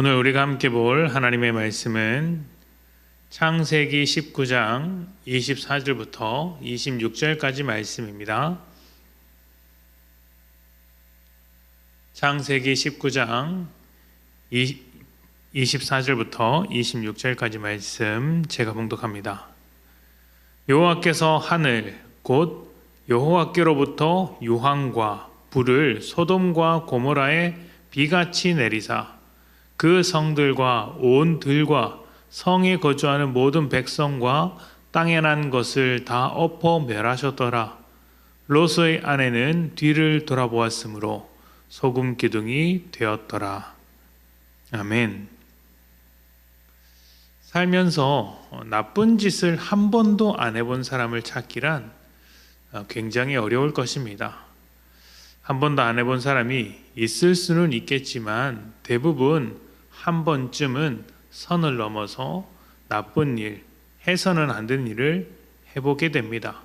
오늘 우리가 함께 볼 하나님의 말씀은 창세기 19장 24절부터 26절까지 말씀입니다. 창세기 19장 24절부터 26절까지 말씀 제가 봉독합니다. 여호와께서 하늘 곧 여호와께로부터 유황과 불을 소돔과 고모라에 비같이 내리사 그 성들과 온 들과 성에 거주하는 모든 백성과 땅에 난 것을 다 엎어 멸하셨더라. 롯의 아내는 뒤를 돌아보았으므로 소금 기둥이 되었더라. 아멘. 살면서 나쁜 짓을 한 번도 안 해본 사람을 찾기란 굉장히 어려울 것입니다. 한 번도 안 해본 사람이 있을 수는 있겠지만 대부분 한 번쯤은 선을 넘어서 나쁜 일, 해서는 안 되는 일을 해보게 됩니다.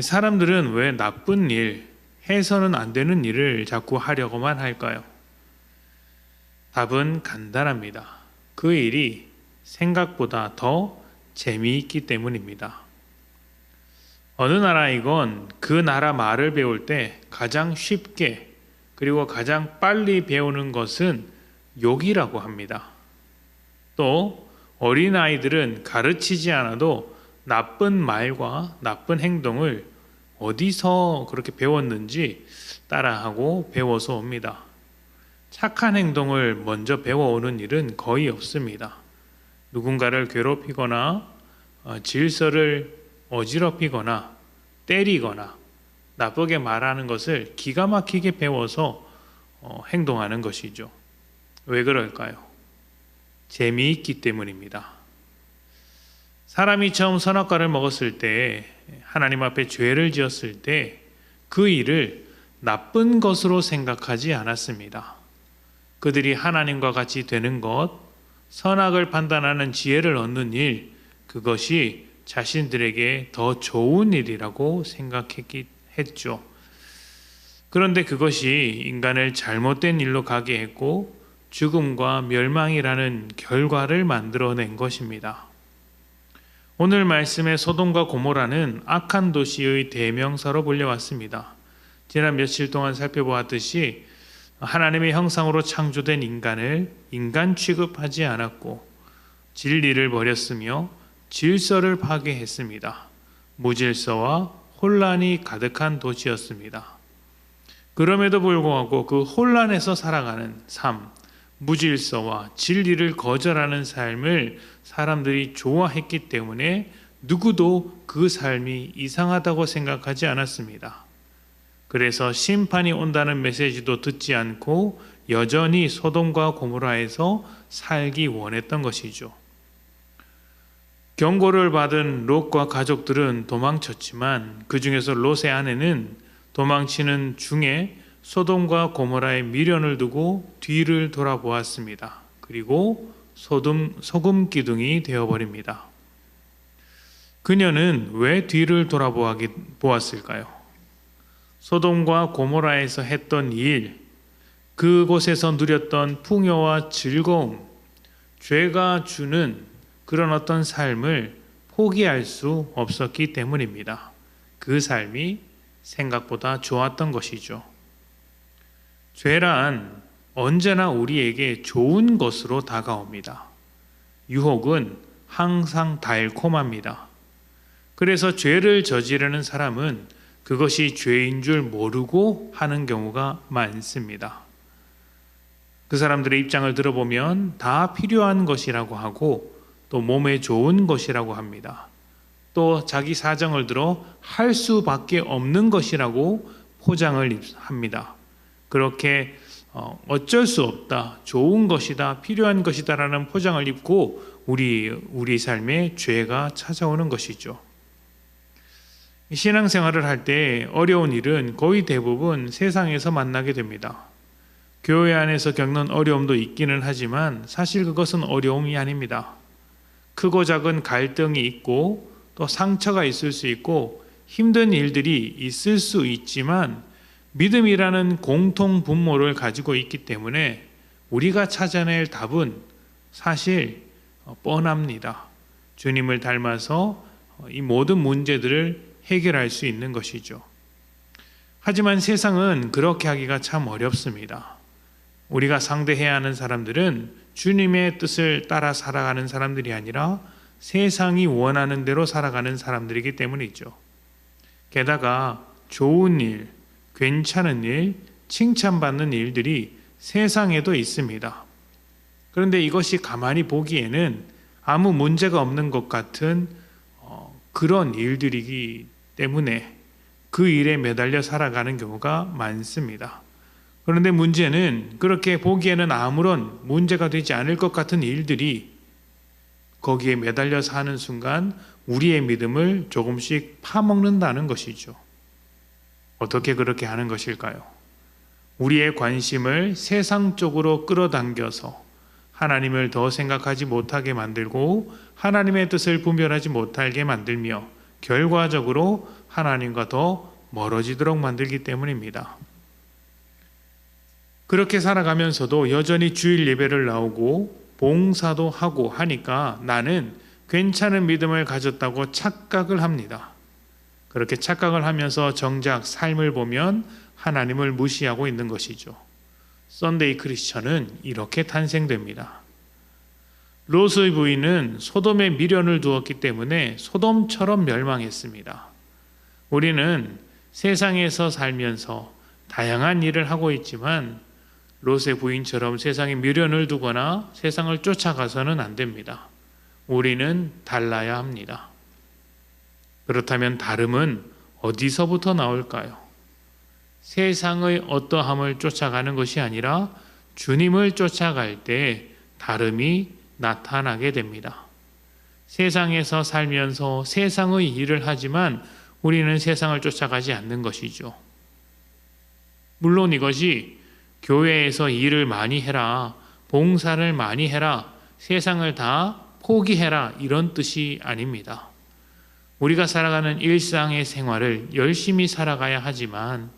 사람들은 왜 나쁜 일, 해서는 안 되는 일을 자꾸 하려고만 할까요? 답은 간단합니다. 그 일이 생각보다 더 재미있기 때문입니다. 어느 나라이건 그 나라 말을 배울 때 가장 쉽게 그리고 가장 빨리 배우는 것은 욕이라고 합니다. 또 어린아이들은 가르치지 않아도 나쁜 말과 나쁜 행동을 어디서 그렇게 배웠는지 따라하고 배워서 옵니다. 착한 행동을 먼저 배워오는 일은 거의 없습니다. 누군가를 괴롭히거나 질서를 어지럽히거나 때리거나 나쁘게 말하는 것을 기가 막히게 배워서 행동하는 것이죠. 왜 그럴까요? 재미있기 때문입니다. 사람이 처음 선악과를 먹었을 때, 하나님 앞에 죄를 지었을 때 그 일을 나쁜 것으로 생각하지 않았습니다. 그들이 하나님과 같이 되는 것, 선악을 판단하는 지혜를 얻는 일, 그것이 자신들에게 더 좋은 일이라고 생각했죠. 그런데 그것이 인간을 잘못된 일로 가게 했고 죽음과 멸망이라는 결과를 만들어낸 것입니다. 오늘 말씀의 소돔과 고모라는 악한 도시의 대명사로 불려왔습니다. 지난 며칠 동안 살펴보았듯이 하나님의 형상으로 창조된 인간을 인간 취급하지 않았고 진리를 버렸으며 질서를 파괴했습니다. 무질서와 혼란이 가득한 도시였습니다. 그럼에도 불구하고 그 혼란에서 살아가는 삶, 무질서와 진리를 거절하는 삶을 사람들이 좋아했기 때문에 누구도 그 삶이 이상하다고 생각하지 않았습니다. 그래서 심판이 온다는 메시지도 듣지 않고 여전히 소돔과 고모라에서 살기 원했던 것이죠. 경고를 받은 롯과 가족들은 도망쳤지만 그 중에서 롯의 아내는 도망치는 중에 소돔과 고모라의 미련을 두고 뒤를 돌아보았습니다. 그리고 소금 기둥이 되어버립니다. 그녀는 왜 뒤를 돌아보았을까요? 소돔과 고모라에서 했던 일, 그곳에서 누렸던 풍요와 즐거움, 죄가 주는 그런 어떤 삶을 포기할 수 없었기 때문입니다. 그 삶이 생각보다 좋았던 것이죠. 죄란 언제나 우리에게 좋은 것으로 다가옵니다. 유혹은 항상 달콤합니다. 그래서 죄를 저지르는 사람은 그것이 죄인 줄 모르고 하는 경우가 많습니다. 그 사람들의 입장을 들어보면 다 필요한 것이라고 하고 또 몸에 좋은 것이라고 합니다. 또 자기 사정을 들어 할 수밖에 없는 것이라고 포장을 합니다. 그렇게 어쩔 수 없다, 좋은 것이다, 필요한 것이다 라는 포장을 입고 우리 삶에 죄가 찾아오는 것이죠. 신앙생활을 할 때 어려운 일은 거의 대부분 세상에서 만나게 됩니다. 교회 안에서 겪는 어려움도 있기는 하지만 사실 그것은 어려움이 아닙니다. 크고 작은 갈등이 있고 또 상처가 있을 수 있고 힘든 일들이 있을 수 있지만 믿음이라는 공통 분모를 가지고 있기 때문에 우리가 찾아낼 답은 사실 뻔합니다. 주님을 닮아서 이 모든 문제들을 해결할 수 있는 것이죠. 하지만 세상은 그렇게 하기가 참 어렵습니다. 우리가 상대해야 하는 사람들은 주님의 뜻을 따라 살아가는 사람들이 아니라 세상이 원하는 대로 살아가는 사람들이기 때문이죠. 게다가 좋은 일, 괜찮은 일, 칭찬받는 일들이 세상에도 있습니다. 그런데 이것이 가만히 보기에는 아무 문제가 없는 것 같은 그런 일들이기 때문에 그 일에 매달려 살아가는 경우가 많습니다. 그런데 문제는 그렇게 보기에는 아무런 문제가 되지 않을 것 같은 일들이 거기에 매달려 사는 순간 우리의 믿음을 조금씩 파먹는다는 것이죠. 어떻게 그렇게 하는 것일까요? 우리의 관심을 세상 쪽으로 끌어당겨서 하나님을 더 생각하지 못하게 만들고 하나님의 뜻을 분별하지 못하게 만들며 결과적으로 하나님과 더 멀어지도록 만들기 때문입니다. 그렇게 살아가면서도 여전히 주일 예배를 나오고 봉사도 하고 하니까 나는 괜찮은 믿음을 가졌다고 착각을 합니다. 그렇게 착각을 하면서 정작 삶을 보면 하나님을 무시하고 있는 것이죠. 썬데이 크리스천은 이렇게 탄생됩니다. 롯의 부인은 소돔에 미련을 두었기 때문에 소돔처럼 멸망했습니다. 우리는 세상에서 살면서 다양한 일을 하고 있지만 롯의 부인처럼 세상에 미련을 두거나 세상을 쫓아가서는 안 됩니다. 우리는 달라야 합니다. 그렇다면 다름은 어디서부터 나올까요? 세상의 어떠함을 쫓아가는 것이 아니라 주님을 쫓아갈 때 다름이 나타나게 됩니다. 세상에서 살면서 세상의 일을 하지만 우리는 세상을 쫓아가지 않는 것이죠. 물론 이것이 교회에서 일을 많이 해라, 봉사를 많이 해라, 세상을 다 포기해라 이런 뜻이 아닙니다. 우리가 살아가는 일상의 생활을 열심히 살아가야 하지만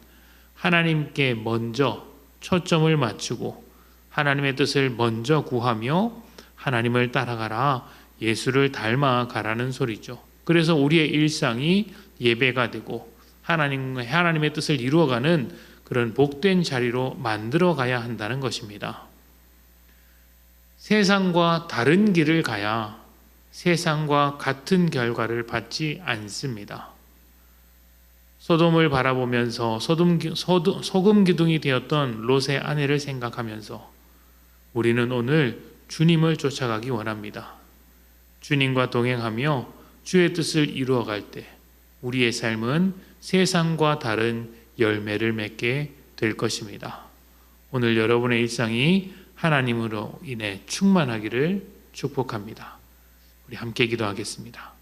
하나님께 먼저 초점을 맞추고 하나님의 뜻을 먼저 구하며 하나님을 따라가라, 예수를 닮아가라는 소리죠. 그래서 우리의 일상이 예배가 되고 하나님의 뜻을 이루어가는 그런 복된 자리로 만들어 가야 한다는 것입니다. 세상과 다른 길을 가야 세상과 같은 결과를 받지 않습니다. 소돔을 바라보면서 소금 기둥이 되었던 롯의 아내를 생각하면서 우리는 오늘 주님을 쫓아가기 원합니다. 주님과 동행하며 주의 뜻을 이루어갈 때 우리의 삶은 세상과 다른 열매를 맺게 될 것입니다. 오늘 여러분의 일상이 하나님으로 인해 충만하기를 축복합니다. 우리 함께 기도하겠습니다.